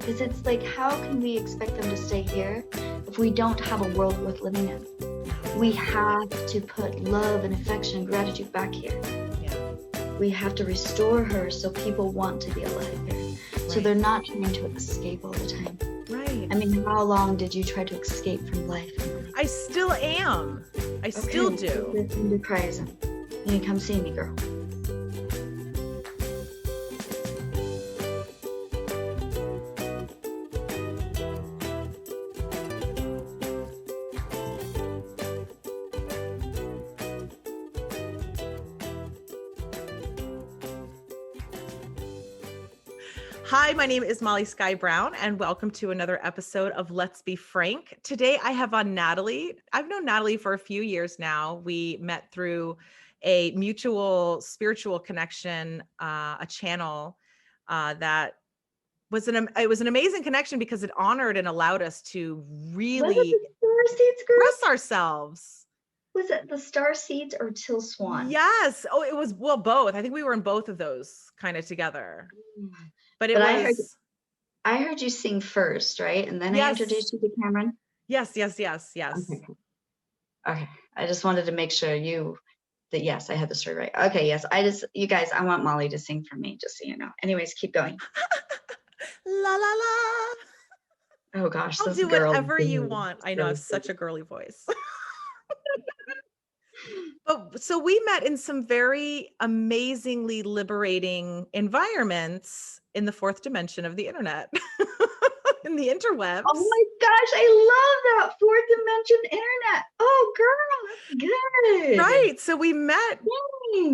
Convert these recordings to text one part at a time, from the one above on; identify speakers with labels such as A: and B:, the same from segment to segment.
A: Because it's like, how can we expect them to stay here if we don't have a world worth living in? We have to put love and affection and gratitude back here.
B: Yeah.
A: We have to restore her so people want to be alive here. Right. So they're not trying to escape all the time.
B: Right.
A: I mean, how long did you try to escape from life?
B: I still am. I still do.
A: Into Christ. You can come see me, girl.
B: Hi, my name is Molly Sky Brown, and welcome to another episode of Let's Be Frank. Today I have on Natalie. I've known Natalie for a few years now. We met through a mutual spiritual connection, a channel that was an amazing connection because it honored and allowed us to really express ourselves.
A: Was it the Star Seeds or Till Swan?
B: Yes. Oh, it was, well, both. I think we were in both of those kind of together. But
A: I heard you sing first, right? And then I introduced you to Cameron.
B: Yes.
A: Okay. I just wanted to make sure yes, I had the story right. Okay, yes. You guys, I want Molly to sing for me, just so you know. Anyways, keep going.
B: La la la.
A: Oh gosh,
B: I'll do whatever you want. I know, I have such a girly voice. So we met in some very amazingly liberating environments in the fourth dimension of the internet, in the interwebs.
A: Oh my gosh, I love that fourth dimension internet. Oh girl, that's good.
B: Right. So we met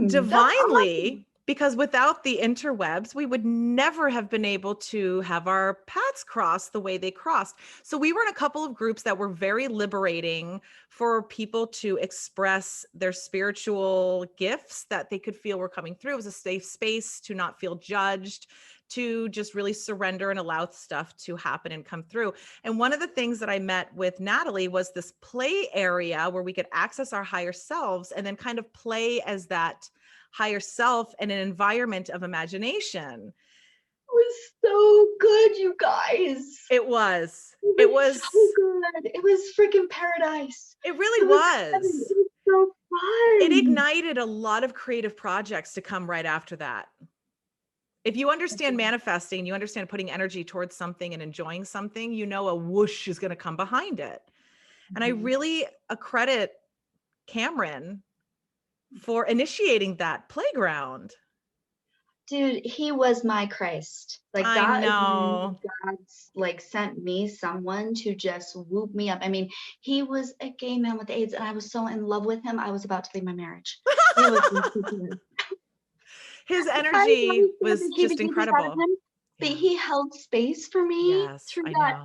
B: divinely because without the interwebs, we would never have been able to have our paths cross the way they crossed. So we were in a couple of groups that were very liberating for people to express their spiritual gifts that they could feel were coming through. It was a safe space to not feel judged, to just really surrender and allow stuff to happen and come through. And one of the things that I met with Natalie was this play area where we could access our higher selves and then kind of play as that higher self in an environment of imagination.
A: It was so good, you guys.
B: It was
A: so good. It was freaking paradise.
B: It really was.
A: It was so fun.
B: It ignited a lot of creative projects to come right after that. If you understand manifesting, you understand putting energy towards something and enjoying something, you know a whoosh is going to come behind it. And I really accredit Cameron for initiating that playground.
A: Dude, he was my Christ. Like
B: I know.
A: God sent me someone to just whoop me up. I mean, he was a gay man with AIDS and I was so in love with him. I was about to leave my marriage.
B: His energy was just incredible.
A: But he held space for me through that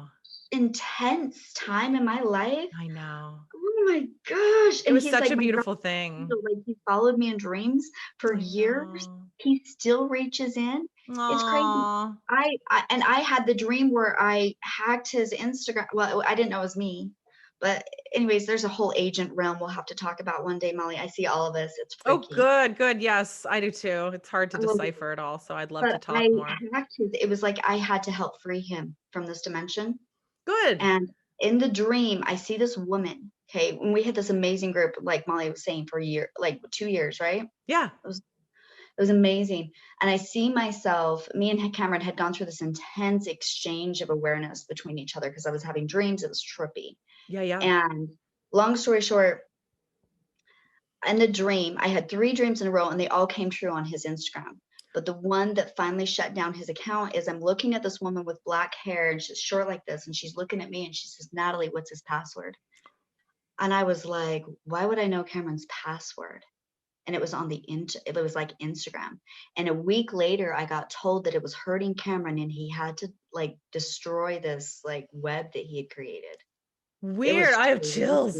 A: intense time in my life.
B: I know.
A: Oh my gosh.
B: It was such a beautiful thing.
A: Like he followed me in dreams for years. He still reaches in.
B: Aww.
A: It's crazy. I had the dream where I hacked his Instagram. Well, I didn't know it was me. But anyways, there's a whole agent realm we'll have to talk about one day, Molly. I see all of this. It's freaky.
B: Oh, good. Yes, I do too. It's hard to decipher it all. So I'd love to talk more.
A: It was like I had to help free him from this dimension.
B: Good.
A: And in the dream, I see this woman. Okay. When we had this amazing group, like Molly was saying, for a year, like 2 years, right?
B: Yeah.
A: It was amazing. And I see myself, me and Cameron had gone through this intense exchange of awareness between each other because I was having dreams. It was trippy.
B: Yeah.
A: And long story short, in the dream, I had 3 dreams in a row and they all came true on his Instagram. But the one that finally shut down his account is I'm looking at this woman with black hair and she's short like this. And she's looking at me and she says, Natalie, what's his password? And I was like, why would I know Cameron's password? And it was on it was like Instagram. And a week later, I got told that it was hurting Cameron and he had to like destroy this like web that he had created.
B: Weird. I have chills.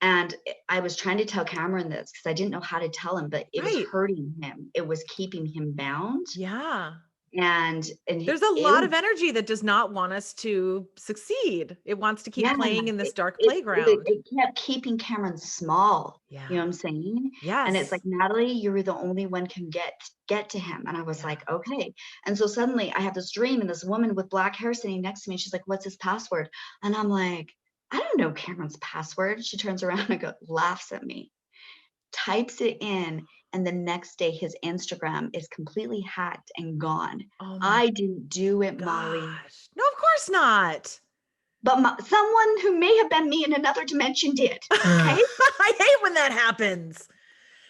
A: And I was trying to tell Cameron this because I didn't know how to tell him, but it was hurting him. It was keeping him bound.
B: Yeah.
A: And
B: There's a lot of energy that does not want us to succeed. It wants to keep playing in this dark playground.
A: It kept keeping Cameron small.
B: Yeah.
A: You know what I'm saying?
B: Yes.
A: And it's like, Natalie, you're the only one can get to him. And I was like, okay. And so suddenly I have this dream, and this woman with black hair sitting next to me. She's like, what's his password? And I'm like, I don't know Cameron's password. She turns around and laughs at me, types it in, and the next day his Instagram is completely hacked and gone.
B: Oh
A: I didn't do it,
B: gosh.
A: Molly.
B: No, of course not.
A: But someone who may have been me in another dimension did. Okay?
B: I hate when that happens.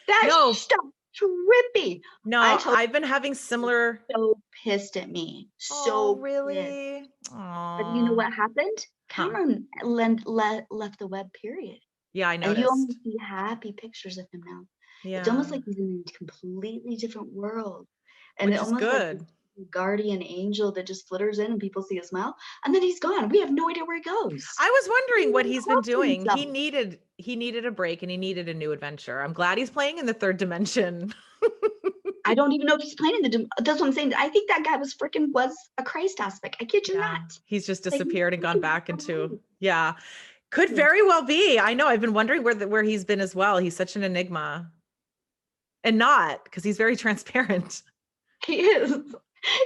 A: That stuff trippy.
B: No, I've been having similar.
A: So pissed at me. So
B: really?
A: But you know what happened? Cameron left the web, period.
B: Yeah, I noticed.
A: And you only see happy pictures of him now.
B: Yeah.
A: It's almost like he's in a completely different world. And
B: which
A: it
B: is
A: almost
B: good.
A: Like a guardian angel that just flitters in and people see a smile, and then he's gone. We have no idea where he goes.
B: I was wondering what he's been doing. He needed a break, and he needed a new adventure. I'm glad he's playing in the third dimension.
A: I don't even know if he's playing in that's what I'm saying. I think that guy was a Christ aspect. I kid you not.
B: He's just disappeared and gone back into, could very well be. I know. I've been wondering where he's been as well. He's such an enigma. And not, because he's very transparent.
A: He is.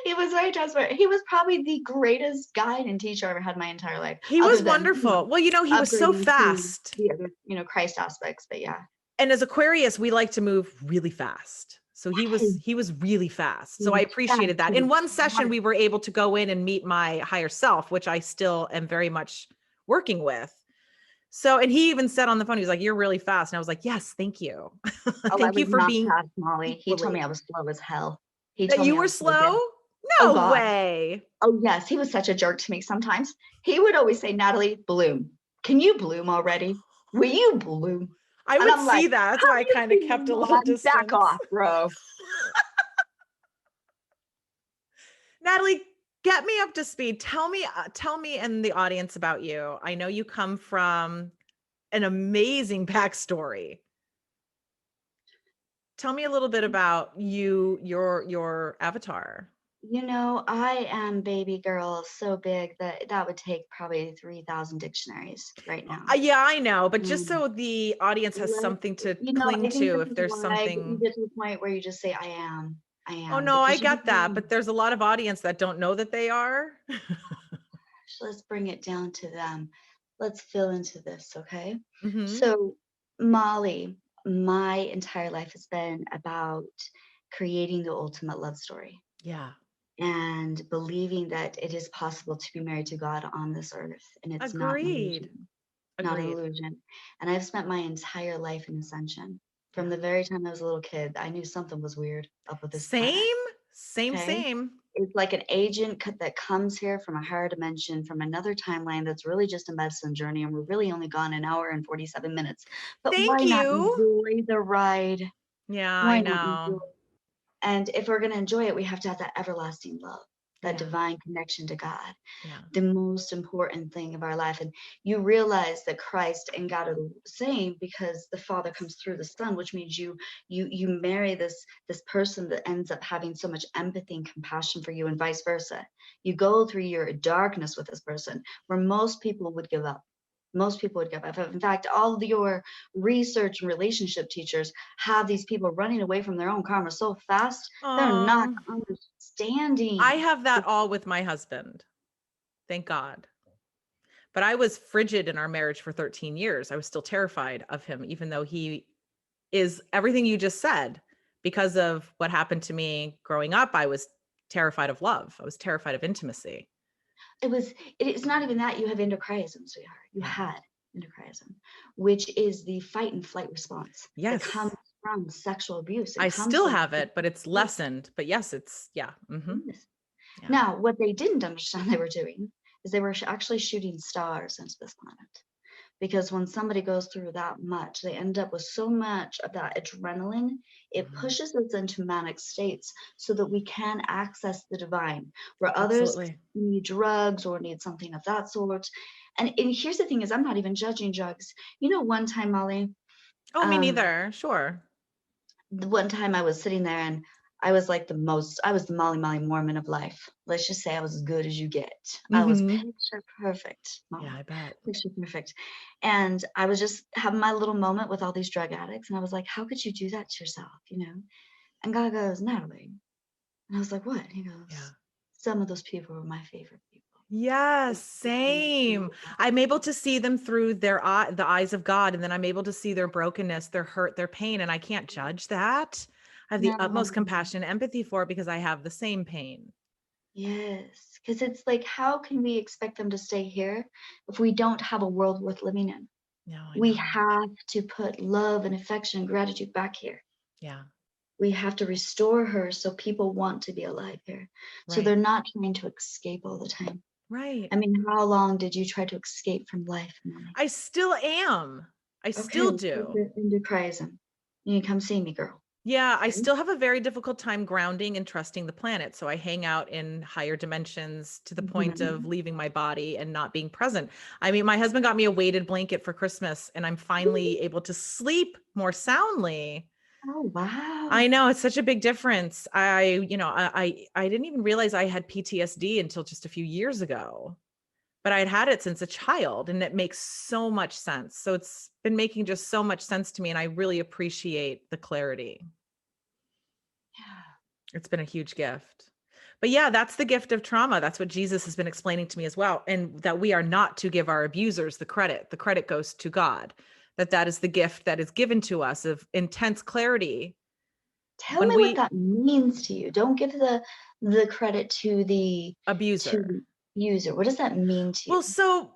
A: He was very transparent. He was probably the greatest guide and teacher I ever had in my entire life.
B: He was wonderful. Well, he was so fast.
A: The other, Christ aspects, but yeah.
B: And as Aquarius, we like to move really fast. So he was really fast. So I appreciated that. In one session, we were able to go in and meet my higher self, which I still am very much working with. So, and he even said on the phone, he was like, "You're really fast." And I was like, "Yes, thank you." Thank you for being
A: fast, Molly. He told me I was slow as hell.
B: He told me you were slow? No way.
A: Oh, yes. He was such a jerk to me sometimes. He would always say, "Natalie, bloom. Can you bloom already? Will you bloom?"
B: I would see that. That's why I kind of kept a little distance.
A: Back off, bro.
B: Natalie, get me up to speed. Tell me and the audience about you. I know you come from an amazing backstory. Tell me a little bit about your avatar.
A: I am baby girl so big that would take probably 3,000 dictionaries right now.
B: Yeah, I know, but just so the audience has something to cling to, if there's something.
A: You get to the point where you just say, I am.
B: Oh no, I get that, but there's a lot of audience that don't know that they are.
A: Let's bring it down to them. Let's fill into this, okay?
B: Mm-hmm.
A: So, Molly, my entire life has been about creating the ultimate love story.
B: Yeah.
A: And believing that it is possible to be married to God on this earth. And it's not an illusion. And I've spent my entire life in ascension. From the very time I was a little kid, I knew something was weird up with this planet.
B: Same.
A: It's like an agent that comes here from a higher dimension, from another timeline that's really just a medicine journey. And we're really only gone an hour and 47 minutes. But why not enjoy the ride?
B: Yeah, I know.
A: And if we're going to enjoy it, we have to have that everlasting love, that divine connection to God, the most important thing of our life. And you realize that Christ and God are the same because the Father comes through the Son, which means you marry this person that ends up having so much empathy and compassion for you, and vice versa. You go through your darkness with this person where most people would give up. Most people would give up. In fact, all of your research and relationship teachers have these people running away from their own karma so fast, they're not understanding.
B: I have that all with my husband. Thank God. But I was frigid in our marriage for 13 years. I was still terrified of him, even though he is everything you just said. Because of what happened to me growing up, I was terrified of love. I was terrified of intimacy.
A: It's not even that. You have endocriasm, sweetheart. You had endocriasm, which is the fight and flight response.
B: Yes.
A: That comes from sexual abuse.
B: I still have it, but it's lessened. But yes, it's, Mm-hmm.
A: Yeah. Now, what they didn't understand they were doing is they were actually shooting stars into this planet. Because when somebody goes through that much, they end up with so much of that adrenaline, it pushes us into manic states so that we can access the divine, where others need drugs or need something of that sort. And here's the thing is, I'm not even judging drugs. One time, Molly.
B: Oh, me neither. Sure.
A: The one time I was sitting there and I was like I was the Molly Mormon of life. Let's just say I was as good as you get. I was
B: Mm-hmm.
A: picture perfect. Mom.
B: Yeah, I bet.
A: Picture perfect. And I was just having my little moment with all these drug addicts. And I was like, how could you do that to yourself? You know? And God goes, Natalie. And I was like, what? He goes,
B: Yeah.
A: some of those people were my favorite people.
B: Yes, same. I'm able to see them through the eyes of God, and then I'm able to see their brokenness, their hurt, their pain, and I can't judge that. I have the utmost
A: No.
B: compassion and empathy for it because I have the same pain.
A: Yes. Because it's like, how can we expect them to stay here if we don't have a world worth living in?
B: No, I
A: We
B: know.
A: have to put love and affection and gratitude back here.
B: Yeah,
A: We have to restore her so people want to be alive here. So
B: right.
A: they're not trying to escape all the time.
B: Right.
A: I mean, how long did you try to escape from life, Mommy?
B: I still am. I
A: Okay,
B: still
A: let's take
B: do.
A: it into Cryism. You can come see me, girl.
B: Yeah, I
A: Okay?
B: still have a very difficult time grounding and trusting the planet. So I hang out in higher dimensions to the point of
A: Mhm.
B: leaving my body and not being present. I mean, my husband got me a weighted blanket for Christmas and I'm finally able to sleep more soundly.
A: Oh, wow.
B: I know it's such a big difference. I didn't even realize I had PTSD until just a few years ago, but I had it since a child and it makes so much sense. So it's been making just so much sense to me and I really appreciate the clarity.
A: Yeah.
B: It's been a huge gift. But yeah, that's the gift of trauma. That's what Jesus has been explaining to me as well. And that we are not to give our abusers the credit. The credit goes to God. That is the gift that is given to us of intense clarity.
A: Tell
B: When
A: me what
B: we
A: that means to you. Don't give the credit to the
B: abuser.
A: user. What does that mean to you?
B: Well, so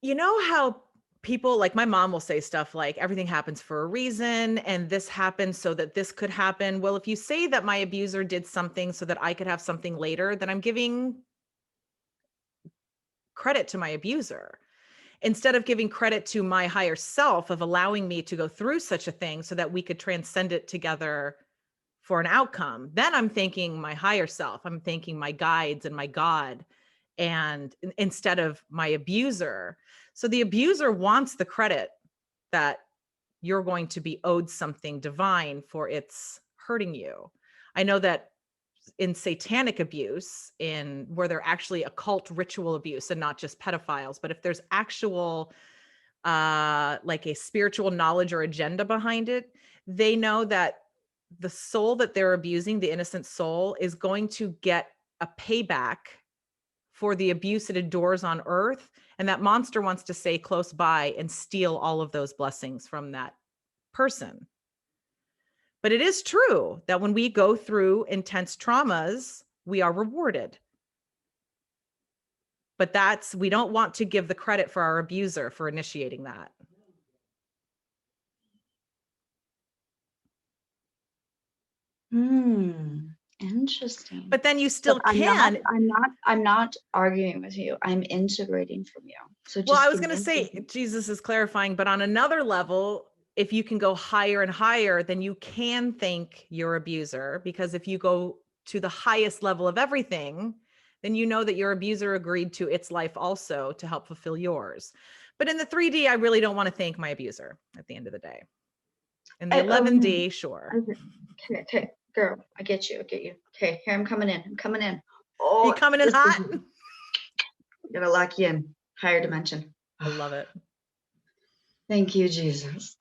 B: you know how people like my mom will say stuff like everything happens for a reason and this happened so that this could happen. Well, if you say that my abuser did something so that I could have something later, then I'm giving credit to my abuser instead of giving credit to my higher self of allowing me to go through such a thing so that we could transcend it together for an outcome. Then I'm thanking my higher self. I'm thanking my guides and my God and instead of my abuser. So the abuser wants the credit that you're going to be owed something divine for its hurting you. I know that in satanic abuse, in where they're actually occult ritual abuse and not just pedophiles, but if there's actual like a spiritual knowledge or agenda behind it, they know that the soul that they're abusing, the innocent soul, is going to get a payback for the abuse it adores on earth. And that monster wants to stay close by and steal all of those blessings from that person. But it is true that when we go through intense traumas, we are rewarded. But we don't want to give the credit for our abuser for initiating that.
A: Interesting.
B: But then you
A: But
B: still can.
A: I'm not arguing with you. I'm integrating from you. So
B: Well, I
A: just
B: was
A: give
B: going to
A: me a
B: say
A: second.
B: Jesus is clarifying, but on another level, if you can go higher and higher, then you can thank your abuser, because if you go to the highest level of everything, then you know that your abuser agreed to its life also to help fulfill yours. But in the 3D, I really don't want to thank my abuser at the end of the day. In the 11D, sure.
A: Okay, girl, I get you. Okay, here I'm coming in.
B: Are you
A: Oh,
B: coming in hot?
A: Gonna lock you in. Higher dimension.
B: I love it.
A: Thank you, Jesus.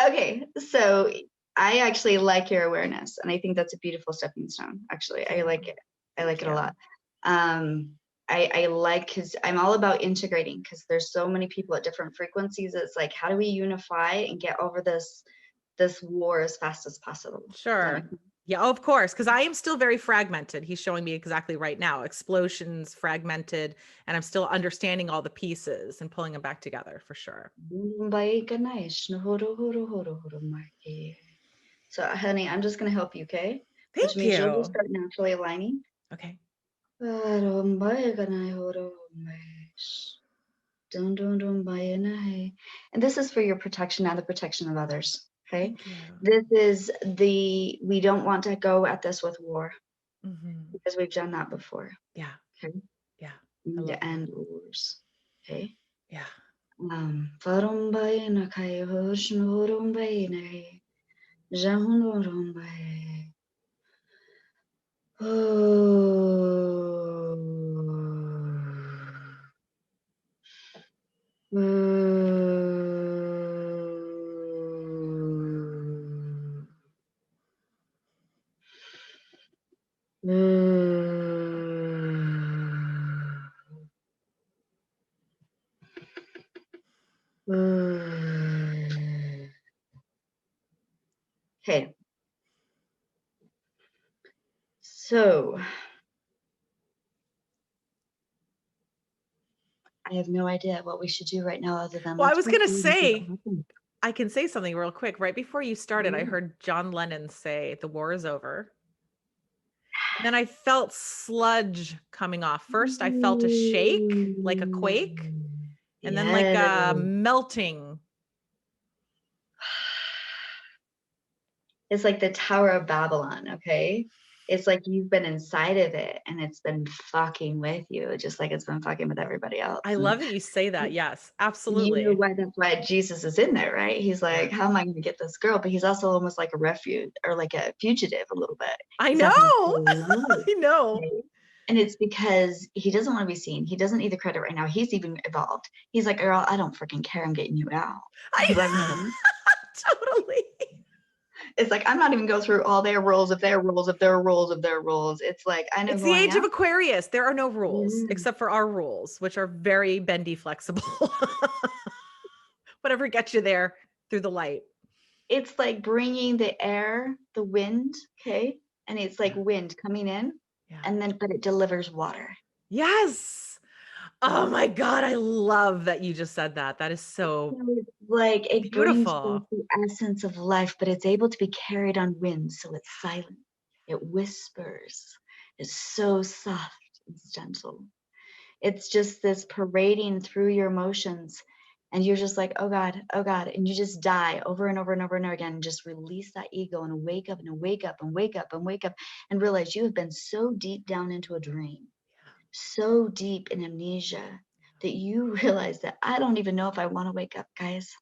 A: Okay, so I actually like your awareness, and I think that's a beautiful stepping stone. Actually, I like it. I like it a lot. I like, because I'm all about integrating, because there's so many people at different frequencies. It's like, how do we unify and get over this war as fast as possible?
B: Sure. Yeah, of course, because I am still very fragmented. He's showing me exactly right now, explosions, fragmented, and I'm still understanding all the pieces and pulling them back together for sure.
A: So, honey, I'm just going to help you, okay? Which
B: Thank
A: means you'll just
B: you.
A: start naturally aligning.
B: Okay.
A: And this is for your protection and the protection of others, okay?
B: Thank you.
A: We don't want to go at this with war, because we've done that before.
B: Yeah.
A: Okay.
B: Yeah.
A: To end wars. Okay.
B: Yeah.
A: Okay. So I have no idea what we should do right now other than
B: Well, I
A: let's
B: was
A: break
B: going to
A: through and see what
B: say,
A: happens.
B: I can say something real quick. Right before you started, I heard John Lennon say, "The war is over." And then I felt sludge coming off. First, I felt a shake, like a quake, and then like
A: Yes.
B: a melting.
A: It's like the Tower of Babylon, okay? It's like you've been inside of it and it's been fucking with you, just like it's been fucking with everybody else.
B: I love that you say that. Yes,
A: You know
B: absolutely.
A: why that's why Jesus is in there, right? He's like, how am I going to get this girl? But he's also almost like a refuge or like a fugitive a little bit.
B: I
A: He's asking for
B: know.
A: love,
B: I know.
A: right? And it's because he doesn't want to be seen. He doesn't need the credit right now. He's even evolved. He's like, girl, I don't freaking care. I'm getting you out. He's like, no.
B: Totally.
A: It's like, I'm not even go through all their rules of their rules of their rules of their rules. It's like, I know
B: It's
A: who
B: the
A: I
B: age
A: am.
B: of Aquarius. There are no rules
A: Yeah.
B: except for our rules, which are very bendy, flexible. Whatever gets you there through the light.
A: It's like bringing the air, the wind, okay? And it's like wind coming in, and then, but it delivers water.
B: Yes. Oh my God. I love that you just said that. That is so
A: like it brings forth
B: beautiful.
A: the essence of life, but it's able to be carried on wind, so it's silent. It whispers. It's so soft and gentle. It's just this parading through your emotions, and you're just like, oh God, and you just die over and over and over and over again, and just release that ego and wake up and wake up and wake up and wake up and realize you have been so deep down into a dream, so deep in amnesia, that you realize that I don't even know if I want to wake up, guys.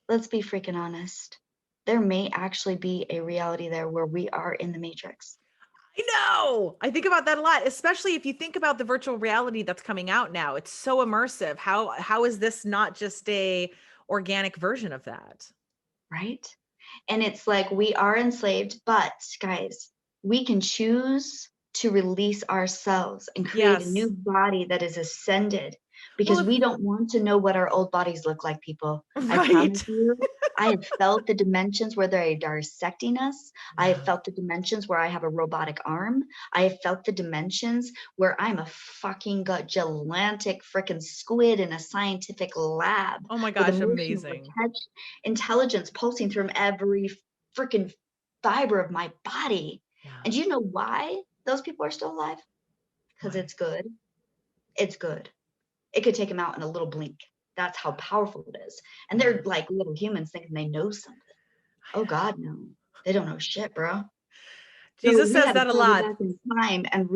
A: Let's be freaking honest. There may actually be a reality there where we are in the matrix.
B: I know. I think about that a lot, especially if you think about the virtual reality that's coming out now. It's so immersive. How is this not just a organic version of that?
A: Right? And it's like we are enslaved, but guys, we can choose to release ourselves and create a new body that is ascended, because we don't want to know what our old bodies look like, people. I promise you, I have felt the dimensions where they're dissecting us. I have felt the dimensions where I have a robotic arm. I have felt the dimensions where I'm a fucking gigantic freaking squid in a scientific lab.
B: Oh my
A: With
B: gosh,
A: emotional
B: amazing.
A: intelligence pulsing through every freaking fiber of my body. And you know why those people are still alive? Because it's good. It's good. It could take them out in a little blink. That's how powerful it is. And they're like little humans thinking they know something. Oh God, no. They don't know shit, bro.
B: Jesus
A: So we
B: says
A: got to
B: that a
A: travel
B: lot.
A: back in time and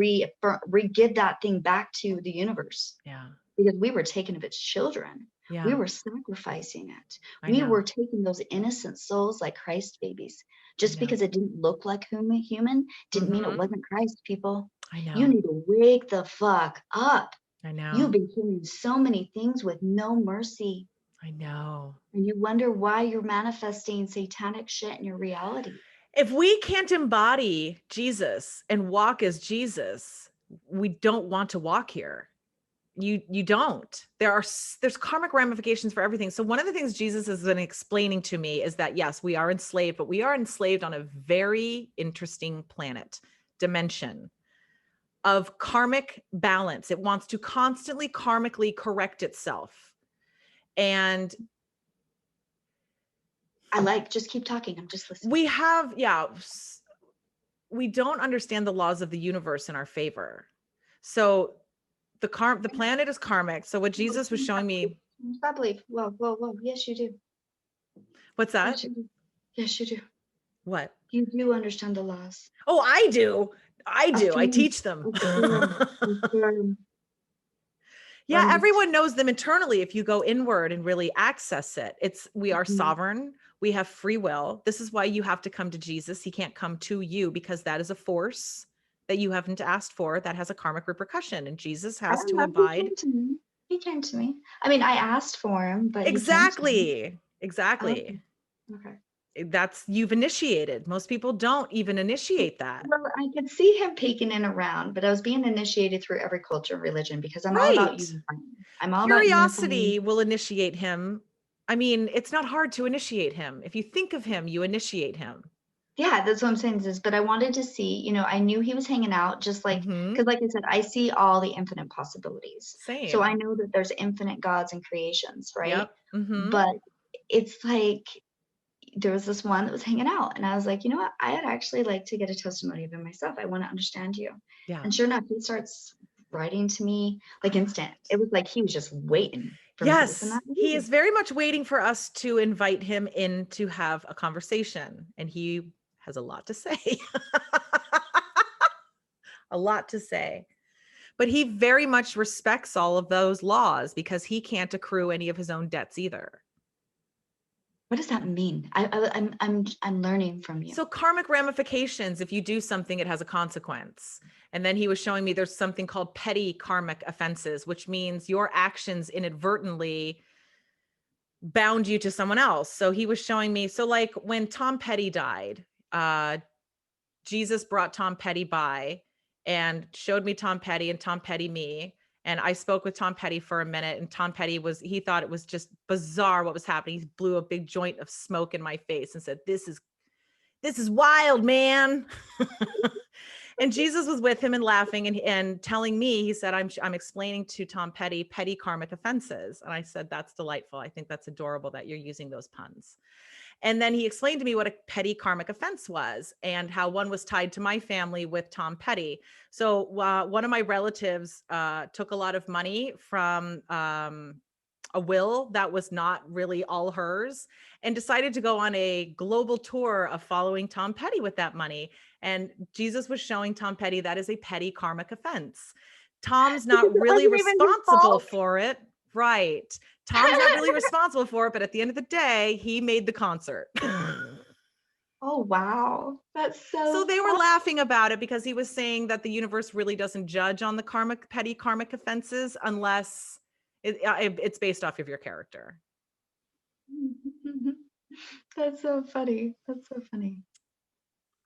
A: give that thing back to the universe.
B: Yeah.
A: Because we were taken of its children.
B: Yeah.
A: We were sacrificing it. We were taking those innocent souls like Christ babies. Just because it didn't look like human didn't mean it wasn't Christ, people.
B: I know.
A: You need to wake the fuck up.
B: I know.
A: You've been killing so many things with no mercy.
B: I know.
A: And you wonder why you're manifesting satanic shit in your reality.
B: If we can't embody Jesus and walk as Jesus, we don't want to walk here. You don't. There's karmic ramifications for everything. So one of the things Jesus has been explaining to me is that yes, we are enslaved, but we are enslaved on a very interesting planet, dimension of karmic balance. It wants to constantly karmically correct itself. And
A: just keep talking. I'm just listening.
B: We don't understand the laws of the universe in our favor. So the planet is karmic. So what Jesus was showing me.
A: I believe. Whoa. Yes, you do.
B: What's that?
A: Yes, you do.
B: What?
A: You do understand the laws.
B: Oh, I do. I teach them. Yeah, everyone knows them internally if you go inward and really access it. We are sovereign. We have free will. This is why you have to come to Jesus. He can't come to you because that is a force that you haven't asked for that has a karmic repercussion, and Jesus
A: I
B: has
A: don't
B: to
A: know. He
B: abide.
A: came to me. He came to me. I mean, I asked for him, but he came to me.
B: Exactly. Exactly.
A: Okay.
B: You've initiated. Most people don't even initiate that.
A: Well, I could see him peeking in around, but I was being initiated through every culture and religion because I'm all about
B: Right.
A: unifying. I'm all about unifying.
B: Curiosity will initiate him. I mean, it's not hard to initiate him. If you think of him, you initiate him.
A: Yeah, that's what I'm saying is, but I wanted to see, I knew he was hanging out just like, because like I said, I see all the infinite possibilities. So I
B: Same.
A: know that there's infinite gods and creations, right?
B: Yep.
A: But it's like, there was this one that was hanging out and I was like, you know what? I'd actually like to get a testimony of him myself. I want to understand you.
B: Yeah.
A: And sure enough, he starts writing to me like instant. It was like he was just waiting for me to listen.
B: Yes, he is very much waiting for us to invite him in to have a conversation, and he has a lot to say. A lot to say. But he very much respects all of those laws because he can't accrue any of his own debts either.
A: What does that mean? I'm learning from you.
B: So karmic ramifications, if you do something, it has a consequence. And then he was showing me there's something called petty karmic offenses, which means your actions inadvertently bound you to someone else. So he was showing me, so like when Tom Petty died, Jesus brought Tom Petty by and showed me Tom Petty and Tom Petty me. And I spoke with Tom Petty for a minute, and Tom Petty he thought it was just bizarre what was happening. He blew a big joint of smoke in my face and said, this is wild, man. And Jesus was with him and laughing and telling me, he said, I'm explaining to Tom Petty petty karmic offenses. And I said, that's delightful. I think that's adorable that you're using those puns. And then he explained to me what a petty karmic offense was and how one was tied to my family with Tom Petty. So one of my relatives took a lot of money from a will that was not really all hers and decided to go on a global tour of following Tom Petty with that money. And Jesus was showing Tom Petty that is a petty karmic offense. Tom's not really responsible for it. Right. Tom's not really responsible for it, but at the end of the day, he made the concert.
A: Oh, wow. That's
B: So they were laughing about it because he was saying that the universe really doesn't judge on the petty karmic offenses unless it's based off of your character.
A: That's so funny. That's so funny.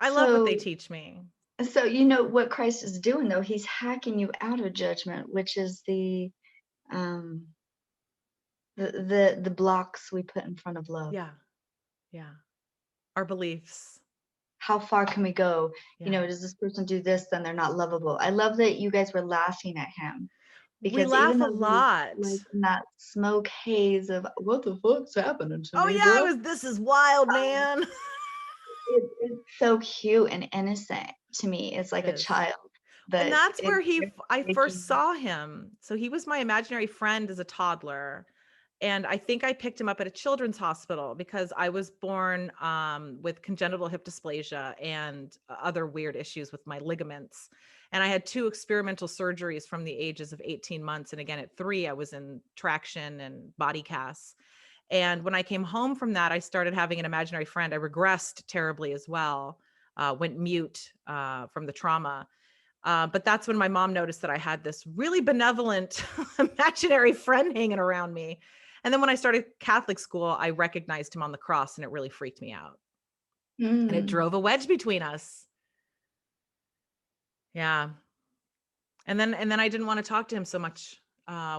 B: I love what they teach me.
A: So what Christ is doing though, he's hacking you out of judgment, which is the blocks we put in front of love.
B: Yeah. Our beliefs.
A: How far can we go? Yeah. Does this person do this? Then they're not lovable. I love that you guys were laughing at him. Because
B: we laugh a lot.
A: Like in that smoke haze of what the fuck's happening to me?
B: Oh yeah, this is wild, man.
A: It's so cute and innocent to me. It's like a child.
B: And that's where I first saw him. So he was my imaginary friend as a toddler. And I think I picked him up at a children's hospital because I was born with congenital hip dysplasia and other weird issues with my ligaments. And I had 2 experimental surgeries from the ages of 18 months. And again, at 3, I was in traction and body casts. And when I came home from that, I started having an imaginary friend. I regressed terribly as well, went mute from the trauma. But that's when my mom noticed that I had this really benevolent imaginary friend hanging around me. And then when I started Catholic school, I recognized him on the cross and it really freaked me out. And it drove a wedge between us. Yeah. And then I didn't want to talk to him so much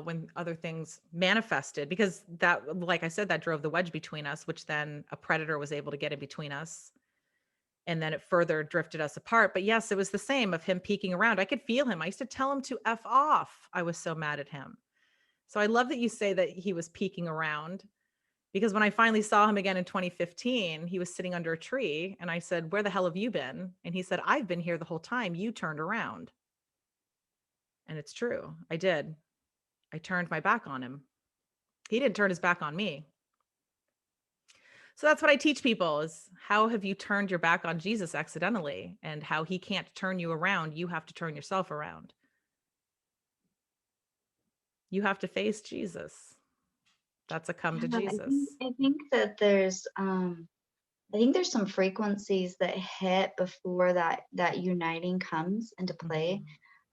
B: when other things manifested, because that, like I said, that drove the wedge between us, which then a predator was able to get in between us. And then it further drifted us apart. But yes, it was the same of him peeking around. I could feel him. I used to tell him to F off. I was so mad at him. So I love that you say that he was peeking around, because when I finally saw him again in 2015, he was sitting under a tree. And I said, where the hell have you been? And he said, I've been here the whole time. You turned around. And it's true. I did. I turned my back on him. He didn't turn his back on me. So that's what I teach people is how have you turned your back on Jesus accidentally, and how he can't turn you around. You have to turn yourself around. you have to face Jesus. That's a come to
A: Yeah,
B: Jesus.
A: I think that I think there's some frequencies that hit before that uniting comes into play.
B: Mhm.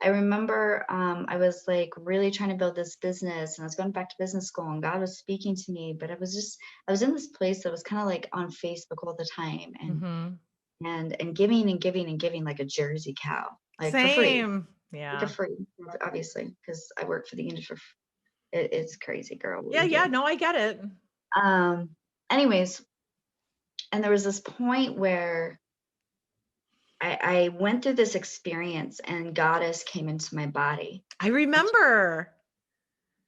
A: I remember I was like really trying to build this business, and I was going back to business school, and God was speaking to me, but I was in this place that was kind of like on Facebook all the time,
B: Mhm.
A: and giving and giving and giving like a Jersey cow, like
B: Same.
A: for
B: Yeah.
A: free, obviously, because I work for the industry. It's crazy, girl, what
B: Yeah,
A: we
B: yeah,
A: do.
B: no, I get it.
A: Um, anyways, and there was this point where I went through this experience, and goddess came into my body.
B: I remember.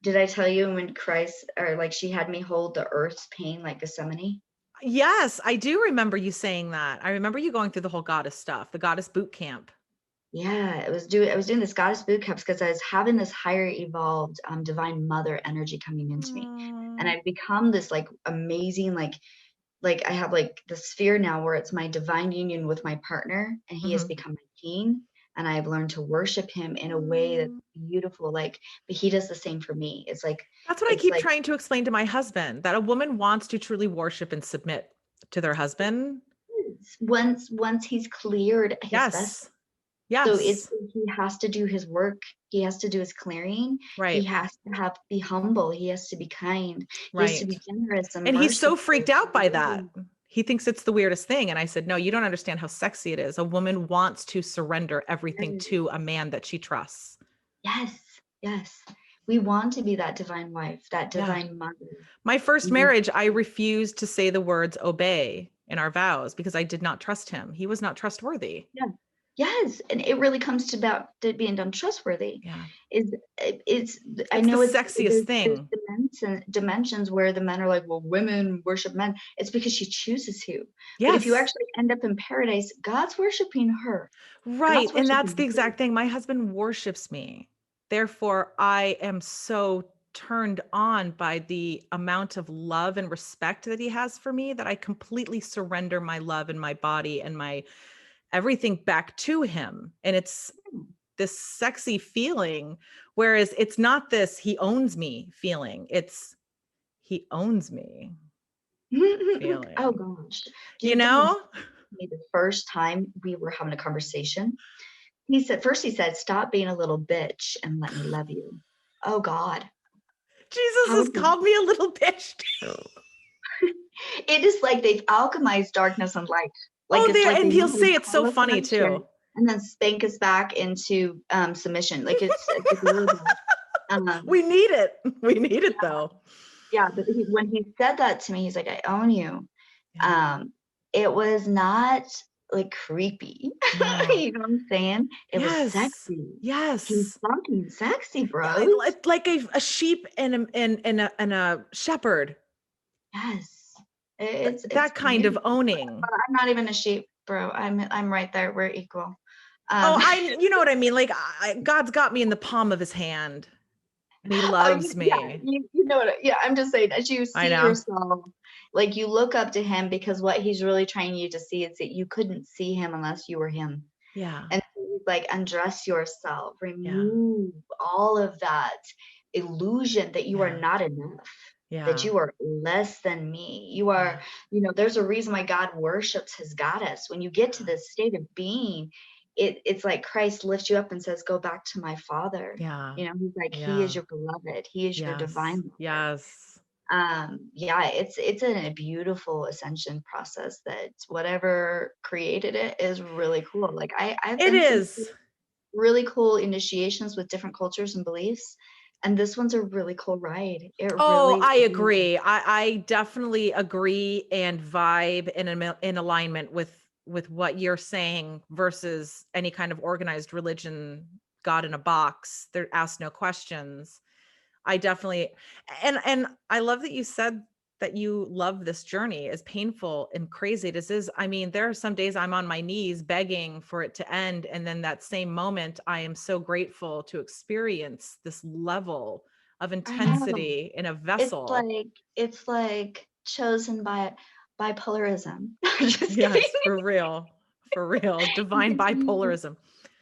A: Did I tell you when Christ, or like she had me hold the earth's pain like Gethsemane?
B: Yes, I do remember you saying that. I remember you going through the whole goddess stuff, the goddess boot camp.
A: Yeah, I was doing this goddess boot camps because I was having this higher evolved divine mother energy coming into me. And
B: Mm,
A: I've become this like amazing, like I have like the sphere now where it's my divine union with my partner, and he has
B: mhm.
A: become my king, and I've learned to worship him in a way that's
B: Mm.
A: beautiful. Like, but he does the same for me.
B: That's what I
A: It's
B: keep
A: like
B: trying to explain to my husband, that a woman wants to truly worship and submit to their husband.
A: once he's cleared his vessel.
B: Yes.
A: So it's
B: Yes.
A: he has to do his work. He has to do his clearing. He
B: Right.
A: has to be humble. He has to be kind. He has to be
B: Right.
A: generous and
B: And he's so
A: merciful.
B: freaked out by that. He thinks it's the weirdest thing. And I said, no, you don't understand how sexy it is. A woman wants to surrender everything to a man that she trusts.
A: Yes, yes. We want to be that divine wife, that
B: Yeah.
A: divine mother.
B: My first
A: Mhm.
B: marriage, I refused to say the words obey in our vows because I did not trust him. He was not trustworthy.
A: Yeah. Yes, and it really comes to about to being untrustworthy.
B: Yeah.
A: Is it's I
B: It's the
A: know
B: sexiest
A: there's
B: thing.
A: dimensions where the men are like, well, women worship men. It's because she chooses to. But if you
B: Yes.
A: actually end up in paradise, God's worshiping her.
B: Right.
A: God's
B: And that's the
A: worshiping her.
B: exact thing. My husband worships me. Therefore, I am so turned on by the amount of love and respect that he has for me that I completely surrender my love and my body and my everything back to him. And it's this sexy feeling. Whereas it's not this he owns me feeling. It's he owns me
A: Oh
B: feeling.
A: gosh. Do
B: You
A: you think when he
B: know?
A: told me the first time we were having a conversation, he said, stop being a little bitch and let me love you. Oh God.
B: Jesus
A: How
B: has
A: would you?
B: called me a little bitch too.
A: It is like they've alchemized darkness and light. Like
B: Oh,
A: it's
B: there,
A: like they
B: and
A: know
B: he'll
A: how to
B: say it's so
A: call us
B: funny
A: out of shit
B: too.
A: and then spank us back into submission. Like it's adorable.
B: We
A: Um,
B: need it. We need it though.
A: yeah, but when he said that to me, he's like, I own you.
B: Yeah.
A: Um, it was not like creepy.
B: No.
A: You know what I'm saying? It was
B: Yes.
A: sexy. He's
B: Yes.
A: fucking sexy,
B: I,
A: bros.
B: like a sheep and a shepherd.
A: Yes. It's
B: That kind of
A: beautiful.
B: owning.
A: But I'm not even a sheep, bro. I'm right there. We're equal.
B: Oh,
A: Um,
B: you know what I mean? Like God's got me in the palm of his hand and he
A: oh,
B: loves
A: yeah,
B: me.
A: you know what? Yeah, I'm just saying, as you
B: I
A: see
B: know.
A: yourself, like you look up to him because what he's really trying you to see is that you couldn't see him unless you were him.
B: Yeah.
A: And so he's like, undress yourself,
B: Yeah.
A: remove all of that illusion that you are
B: Yeah.
A: not enough, that
B: Yeah.
A: you are less than me. You are,
B: Yeah.
A: there's a reason why God worships his goddess. When you get to this state of being, it's like Christ lifts you up and says, go back to my father.
B: Yeah.
A: He's like, he is
B: Yeah.
A: your beloved. He is your
B: Yes.
A: divine mother.
B: Yes.
A: Yeah, it's a beautiful ascension process that whatever created it is really cool. Like I've
B: It
A: been through
B: is.
A: really cool initiations with different cultures and beliefs, and this one's a really cool ride. It
B: Oh,
A: really
B: I
A: is.
B: agree. I definitely agree and vibe in alignment with what you're saying versus any kind of organized religion, God in a box. There ask no questions. I definitely and I love that you said that you love this journey, as painful and crazy as it is. I mean, there are some days I'm on my knees begging for it to end. And then that same moment, I am so grateful to experience this level of
A: I know.
B: intensity in a
A: It's
B: vessel.
A: like it's like chosen by bipolarism. Just kidding.
B: Yes, for real. For real. Divine
A: Because
B: bipolarism.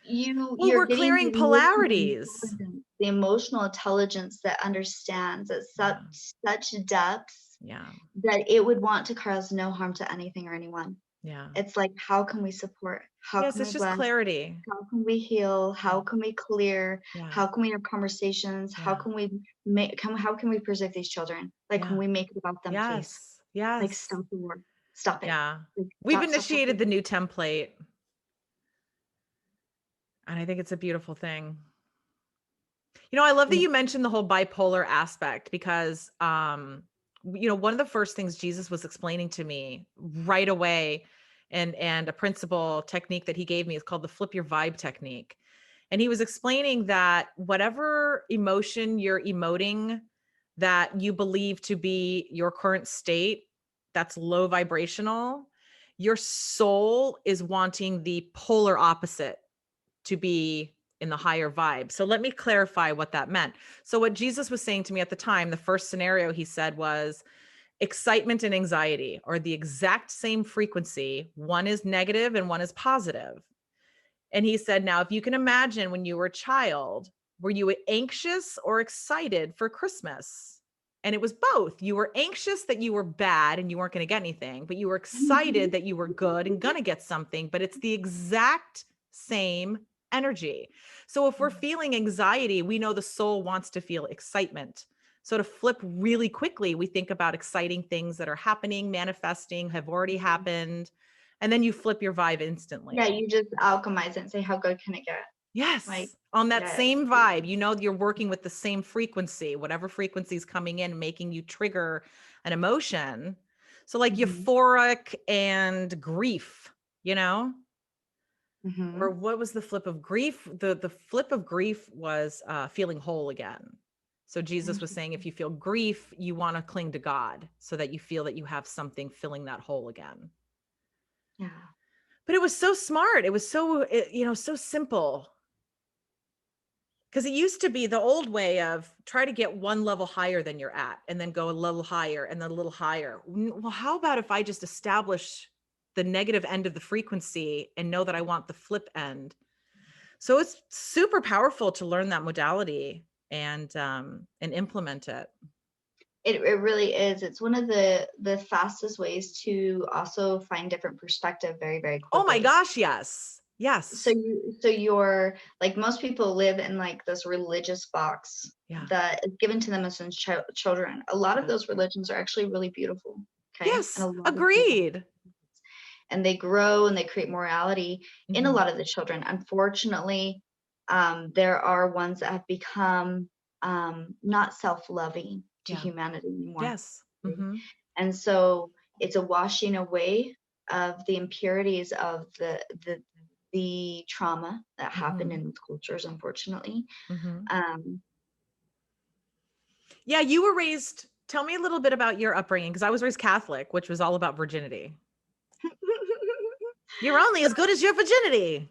B: Well,
A: you're
B: we're
A: getting
B: clearing
A: the emotional
B: polarities.
A: intelligence. the emotional intelligence that understands at such depths
B: Yeah.
A: that it would want to cause no harm to anything or anyone.
B: Yeah.
A: It's like, how can we support? How
B: Yes,
A: can
B: it's
A: we
B: just
A: bless?
B: clarity.
A: How can we heal? How can we clear?
B: Yeah.
A: How can we have conversations? How can we make? How can we preserve these children? Like, can we make it about them, please?
B: Yes.
A: Like, stop the war. Stop it.
B: Yeah.
A: Like,
B: We've
A: stop.
B: initiated the new template. And I think it's a beautiful thing. You know, I love that you mentioned the whole bipolar aspect because, you know, one of the first things Jesus was explaining to me right away, and a principle technique that he gave me is called the flip your vibe technique. And he was explaining that whatever emotion you're emoting that you believe to be your current state, that's low vibrational, your soul is wanting the polar opposite to be in the higher vibe. So let me clarify what that meant. So what Jesus was saying to me at the time, the first scenario he said was excitement and anxiety are the exact same frequency. One is negative and one is positive. And he said, now, if you can imagine when you were a child, were you anxious or excited for Christmas? And it was both. You were anxious that you were bad and you weren't going to get anything, but you were excited that you were good and going to get something, but it's the exact same energy. So if we're feeling anxiety, we know the soul wants to feel excitement. So to flip really quickly, we think about exciting things that are happening, manifesting, have already happened. And then you flip your vibe instantly.
A: Yeah, you just alchemize it and say, how good can it get?
B: Yes.
A: Like,
B: on that same vibe, you know, you're working with the same frequency, whatever frequency is coming in, making you trigger an emotion. So like euphoric and grief, you know, or what was the flip of grief? The flip of grief was feeling whole again. So Jesus was saying, if you feel grief, you want to cling to God so that you feel that you have something filling that hole again.
A: Yeah.
B: But it was so smart. It was so, you know, so simple. Because it used to be the old way of try to get one level higher than you're at and then go a little higher and then a little higher. Well, how about if I just establish the negative end of the frequency and know that I want the flip end? So it's super powerful to learn that modality and implement it.
A: It really is. It's one of the fastest ways to also find different perspective very, very quickly.
B: Oh my gosh, yes. Yes.
A: So you're like, most people live in like this religious box that is given to them as children. A lot of those religions are actually really beautiful. Okay.
B: Yes.
A: And a lot
B: Agreed.
A: And they grow and they create morality in a lot of the children. Unfortunately, there are ones that have become not self-loving to humanity anymore.
B: Yes.
A: And so it's a washing away of the impurities of the trauma that happened in those cultures, unfortunately.
B: Yeah, you were raised, tell me a little bit about your upbringing, because I was raised Catholic, which was all about virginity. You're only as good as your virginity.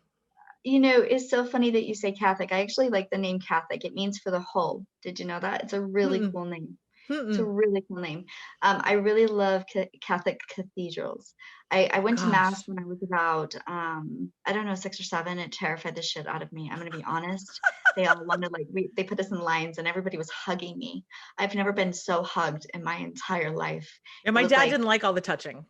A: You know, it's so funny that you say Catholic. I actually like the name Catholic. It means for the whole. Did you know that? It's a really cool name. It's a really cool name. I really love Catholic cathedrals. I went to Mass when I was about, I don't know, 6 or 7. It terrified the shit out of me. I'm going to be honest. They all wanted, like, they put us in lines and everybody was hugging me. I've never been so hugged in my entire life.
B: And my dad didn't like all the touching.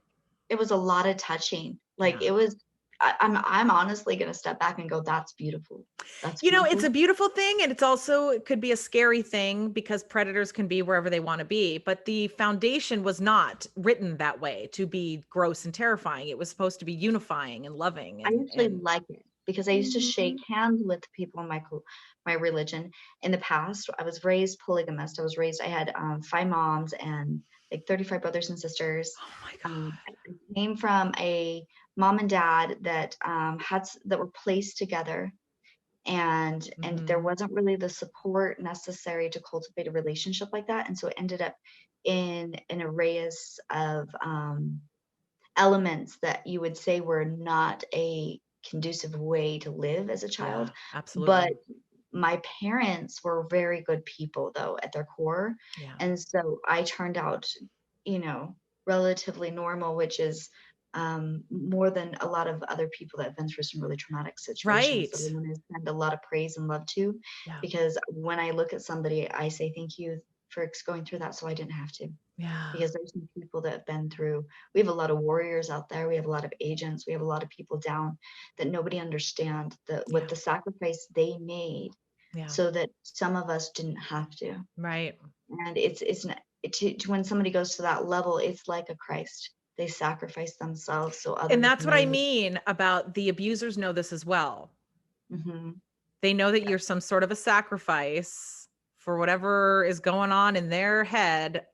A: It was a lot of touching. Like it was, I'm honestly going to step back and go, that's beautiful. That's
B: beautiful. You know, it's a beautiful thing. And it's also, it could be a scary thing because predators can be wherever they want to be. But the foundation was not written that way to be gross and terrifying. It was supposed to be unifying and loving.
A: I actually like it because I used to shake hands with people in my religion. In the past, I was raised polygamist. I had 5 moms and like 35 brothers and sisters.
B: Oh my God.
A: I came from a mom and dad that that were placed together, and there wasn't really the support necessary to cultivate a relationship like that, and so it ended up in an array of elements that you would say were not a conducive way to live as a child.
B: Yeah, absolutely.
A: But my parents were very good people though at their core. And so I turned out, you know, relatively normal, which is more than a lot of other people that have been through some really traumatic situations that
B: Right.
A: I want to send a lot of praise and love to,
B: Yeah.
A: because when I look at somebody, I say thank you for going through that so I didn't have to.
B: Yeah.
A: Because there's some people that have been through, we have a lot of warriors out there, we have a lot of agents, we have a lot of people down that nobody understand that with the sacrifice they made so that some of us didn't have to.
B: Right.
A: And it's when somebody goes to that level, it's like a Christ. They sacrifice themselves so others.
B: And that's what I mean about the abusers know this as well.
A: Mm-hmm.
B: They know that you're some sort of a sacrifice for whatever is going on in their head.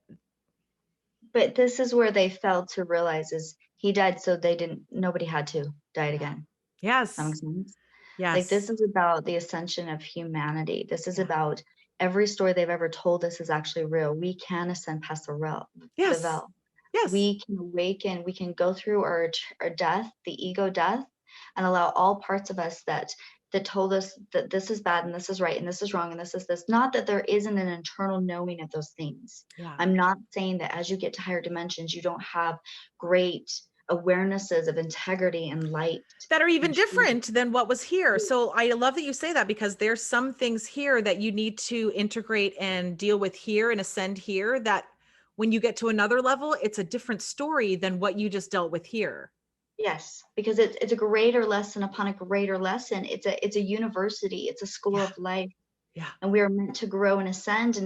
A: But this is where they failed to realize is he died so nobody had to die again.
B: Yes.
A: That makes sense.
B: Yes.
A: Like, this is about the ascension of humanity. This is about every story they've ever told us is actually real. We can ascend past the veil.
B: Yes.
A: We can awaken. We can go through our death, the ego death, and allow all parts of us that told us that this is bad and this is right and this is wrong and this is this. Not that there isn't an internal knowing of those things. I'm not saying that as you get to higher dimensions, you don't have great awarenesses of integrity and light
B: that are even different than what was here. So I love that you say that, because there's some things here that you need to integrate and deal with here and ascend here, that when you get to another level, it's a different story than what you just dealt with here.
A: Yes, because it's a greater lesson upon a greater lesson. It's a university. It's a school of life.
B: Yeah.
A: And we are meant to grow and ascend.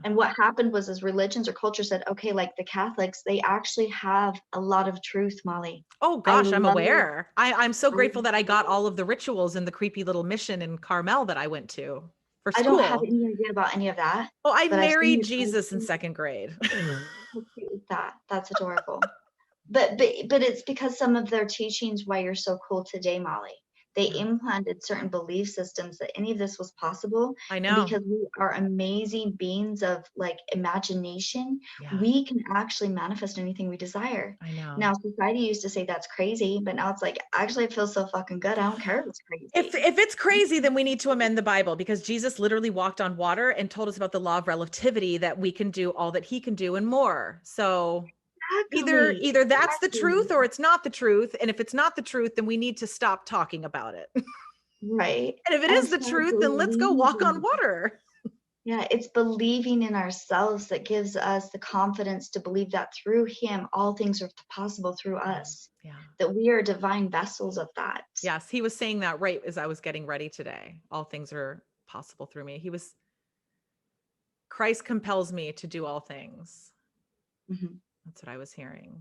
A: And what happened was, as religions or culture said, okay, like the Catholics, they actually have a lot of truth, Molly.
B: Oh gosh, I'm aware. I'm so grateful that I got all of the rituals in the creepy little mission in Carmel that I went to for school.
A: I don't have any idea about any of that.
B: Oh, I married Jesus in 2nd grade.
A: How cute is that? That's adorable. But it's because some of their teachings why you're so cool today, Molly. They implanted certain belief systems that any of this was possible.
B: I know.
A: And because we are amazing beings of like imagination, we can actually manifest anything we desire.
B: I know.
A: Now, society used to say that's crazy, but now it's like, actually, it feels so fucking good. I don't care if it's crazy.
B: If it's crazy, then we need to amend the Bible, because Jesus literally walked on water and told us about the law of relativity, that we can do all that he can do and more. So either that's the truth or it's not the truth. And if it's not the truth, then we need to stop talking about it.
A: Right.
B: And if it is the truth, then let's go walk on water.
A: Yeah, it's believing in ourselves that gives us the confidence to believe that through him, all things are possible through us.
B: Yeah.
A: That we are divine vessels of that.
B: Yes, he was saying that right as I was getting ready today. All things are possible through me. Christ compels me to do all things.
A: Mm-hmm.
B: That's what I was hearing.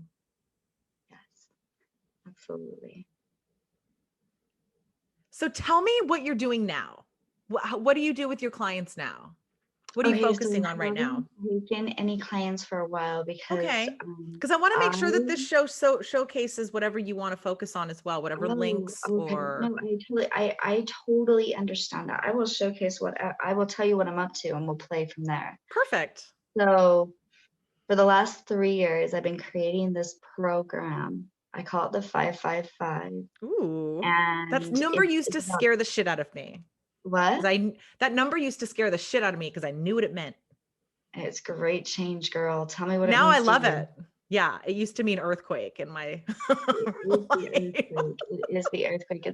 A: Yes, absolutely.
B: So tell me what you're doing now. What do you do with your clients now? What are you focusing on right now?
A: I haven't taken any clients for a while because
B: I want to make sure that this show showcases whatever you want to focus on as well, whatever links or.
A: No, I totally understand that. I will showcase I will tell you what I'm up to, and we'll play from there.
B: Perfect.
A: So for the last 3 years, I've been creating this program. I call it the 555.
B: Ooh,
A: and
B: that number used to scare the shit out of me.
A: What?
B: That number used to scare the shit out of me because I knew what it meant.
A: It's great change, girl. Tell me what it
B: means. Now I love
A: it.
B: Yeah, it used to mean earthquake in my
A: It is the earthquake.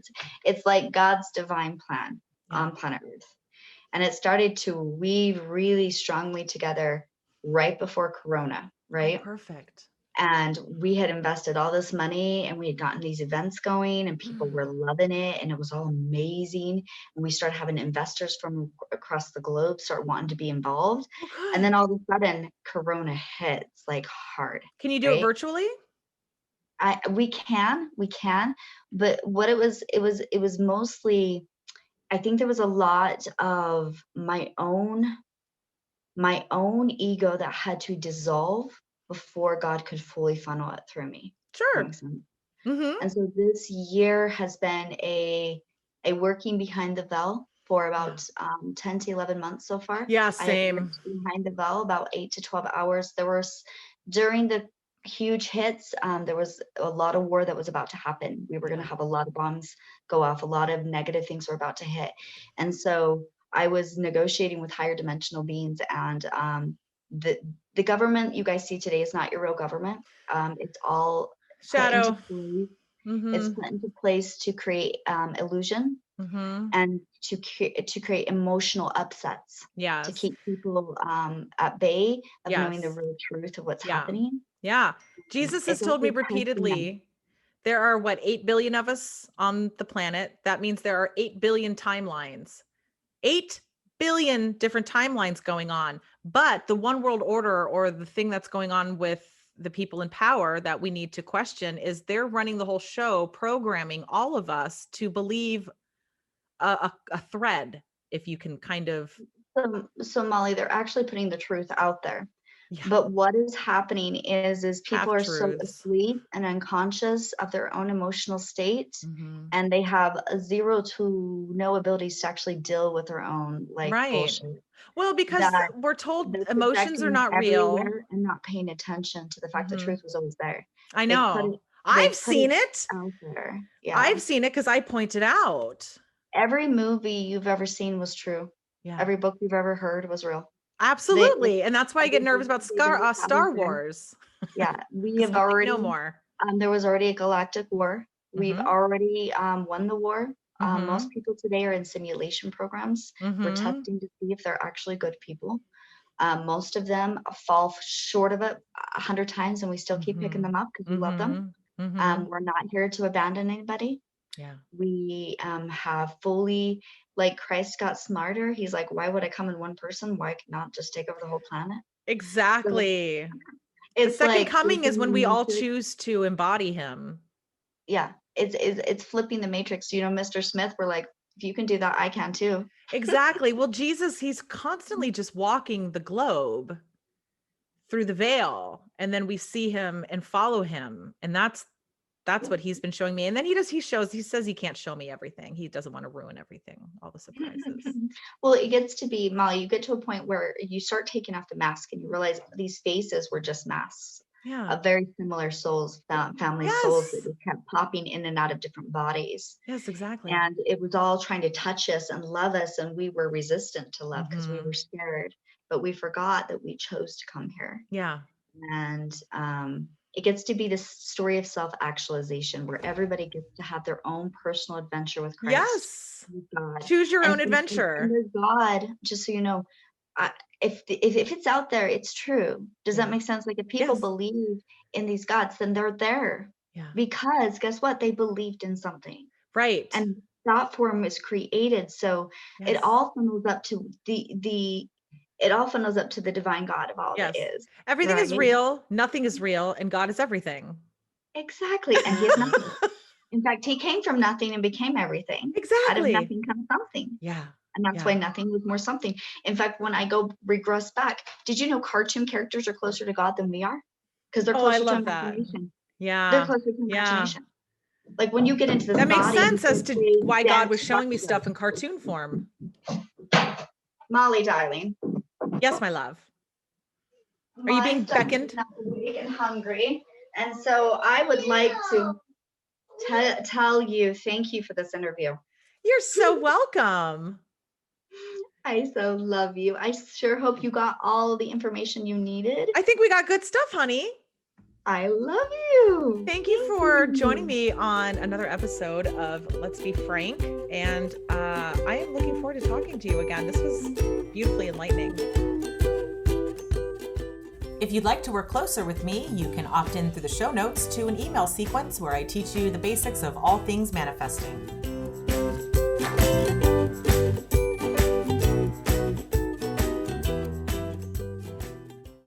A: It's like God's divine plan on planet Earth. And it started to weave really strongly together right before Corona, right?
B: Oh, perfect.
A: And we had invested all this money and we had gotten these events going and people were loving it and it was all amazing. And we started having investors from across the globe start wanting to be involved.
B: Oh,
A: and then all of a sudden Corona hits like hard.
B: Can you do it virtually?
A: We can, but what it was mostly, I think there was a lot of my own ego that had to dissolve before God could fully funnel it through me.
B: Sure.
A: Mm-hmm. And so this year has been a working behind the veil for about 10 to 11 months so far.
B: Yeah, same.
A: Behind the veil about 8 to 12 hours. There was, during the huge hits, there was a lot of war that was about to happen. We were going to have a lot of bombs go off. A lot of negative things were about to hit. And so I was negotiating with higher dimensional beings, and the government you guys see today is not your real government. It's all
B: Shadow.
A: into place.
B: Mm-hmm.
A: It's put into place to create illusion
B: Mm-hmm.
A: and to create emotional upsets.
B: Yes.
A: To keep people at bay of knowing the
B: Yes.
A: real truth of what's
B: Yeah.
A: happening.
B: Yeah. Jesus has
A: It's
B: told me
A: also testing them.
B: repeatedly, there are 8 billion of us on the planet. That means there are 8 billion timelines. 8 billion different timelines going on. But the one world order, or the thing that's going on with the people in power that we need to question, is they're running the whole show, programming all of us to believe a thread, if you can kind of.
A: So Molly, they're actually putting the truth out there.
B: Yeah.
A: But what is happening is people are so
B: Half-truths.
A: asleep and unconscious of their own emotional state,
B: Mm-hmm.
A: and they have zero to no abilities to actually deal with their own
B: Right.
A: bullshit.
B: Well, because
A: That
B: we're told
A: they're
B: emotions are
A: projecting
B: not
A: it
B: real.
A: everywhere and not paying attention to the fact that
B: Mhm.
A: truth was always there.
B: I
A: They've put
B: know.
A: it-
B: I've
A: they've put
B: seen it.
A: out there. Yeah.
B: I've seen it because I pointed out.
A: Every movie you've ever seen was true.
B: Yeah.
A: Every book you've ever heard was real.
B: Absolutely. And that's why I get
A: every
B: nervous about
A: movie they have
B: Star
A: out there.
B: Wars.
A: Yeah, we
B: 'Cause
A: have
B: I'm like,
A: already
B: no more.
A: there was already a galactic war. We've
B: Mhm.
A: already won the war.
B: Mhm.
A: Most people today are in simulation programs. We're
B: Mhm.
A: testing to see if they're actually good people. Most of them fall short of it 100 times, and we still keep picking them up because we love them.
B: Mhm.
A: We're not here to abandon anybody.
B: Yeah.
A: We have fully, Christ got smarter. He's like, why would I come in one person? Why not just take over the whole planet?
B: Exactly.
A: So
B: The
A: it's
B: second
A: like
B: coming is when we all
A: matrix.
B: choose to embody him.
A: Yeah, it's flipping the matrix. Mr. Smith, we're like, if you can do that, I can too.
B: Exactly. Well, Jesus, he's constantly just walking the globe through the veil, and then we see him and follow him, and that's what he's been showing me. And then he says he can't show me everything. He doesn't want to ruin everything, all the surprises.
A: Well, it gets to be, Molly, you get to a point where you start taking off the mask and you realize these faces were just masks of very similar souls, family souls that just kept popping in and out of different bodies.
B: Yes, exactly.
A: And it was all trying to touch us and love us, and we were resistant to love because we were scared, but we forgot that we chose to come here.
B: Yeah.
A: And it gets to be this story of self-actualization where everybody gets to have their own personal adventure with Christ.
B: Yes.
A: With God.
B: Choose your own adventure.
A: And there's God, just so you know, if it's out there, it's true. Does that make sense? Like, if people believe in these gods, then they're there. Yeah. Because guess what? They believed in something.
B: Right.
A: And that form is created. So it all funnels up to it all funnels up to the divine God of all that is.
B: Everything is real. Nothing is real. And God is everything.
A: Exactly. And he is nothing. In fact, he came from nothing and became everything.
B: Exactly.
A: Out of nothing comes something.
B: Yeah.
A: And that's why nothing was more something. In fact, when I regress back, did you know cartoon characters are closer to God than we are? Because they're closer to imagination.
B: Yeah.
A: They're closer to imagination. Like, when you get into this,
B: that makes sense as to why God was showing me stuff in cartoon form.
A: Molly, darling.
B: Yes, my love. Are you being beckoned?
A: And hungry, and so I would like to tell you thank you for this interview.
B: You're so welcome.
A: I so love you. I sure hope you got all the information you needed.
B: I think we got good stuff, honey.
A: I love you.
B: Thank you for joining me on another episode of Let's Be Frank. And I am looking forward to talking to you again. This was beautifully enlightening. If you'd like to work closer with me, you can opt in through the show notes to an email sequence where I teach you the basics of all things manifesting.